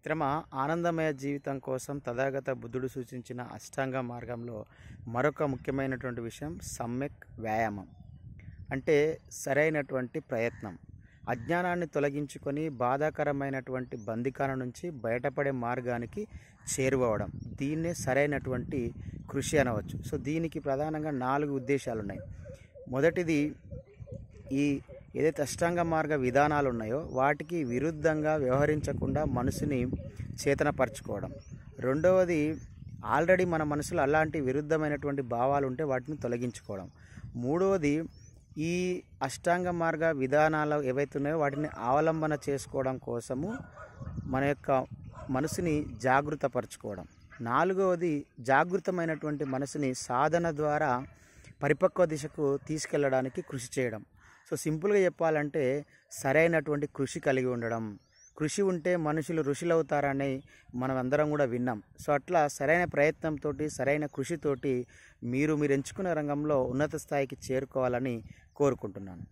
మిత్రమా, ఆనందమయ జీవితం కోసం తథాగత బుద్ధుడు సూచించిన అష్టాంగ మార్గంలో మరొక ముఖ్యమైనటువంటి విషయం సమ్యక్ వ్యాయామం. అంటే సరైనటువంటి ప్రయత్నం. అజ్ఞానాన్ని తొలగించుకొని బాధాకరమైనటువంటి బంధికాల నుంచి బయటపడే మార్గానికి చేరువవడం. దీన్నే సరైనటువంటి కృషి అనవచ్చు. సో దీనికి ప్రధానంగా 4 ఉద్దేశాలు ఉన్నాయి. మొదటిది, ఈ ఏదైతే అష్టాంగ మార్గ విధానాలు ఉన్నాయో వాటికి విరుద్ధంగా వ్యవహరించకుండా మనసుని చేతనపరచుకోవడం. రెండవది, ఆల్రెడీ మన మనసులో అలాంటి విరుద్ధమైనటువంటి భావాలు ఉంటే వాటిని తొలగించుకోవడం. మూడవది, ఈ అష్టాంగ మార్గ విధానాలు ఏవైతే ఉన్నాయో వాటిని అవలంబన చేసుకోవడం కోసము మన యొక్క మనసుని జాగృతపరచుకోవడం. నాలుగవది, జాగృతమైనటువంటి మనసుని సాధన ద్వారా పరిపక్వ దిశకు తీసుకెళ్ళడానికి కృషి చేయడం. సో సింపుల్గా చెప్పాలంటే సరైనటువంటి కృషి కలిగి ఉండడం. కృషి ఉంటే మనుషులు ఋషులవుతారని మనం అందరం కూడా విన్నాం. సో అట్లా సరైన ప్రయత్నంతో, సరైన కృషితోటి మీరు ఎంచుకున్న రంగంలో ఉన్నత స్థాయికి చేరుకోవాలని కోరుకుంటున్నాను.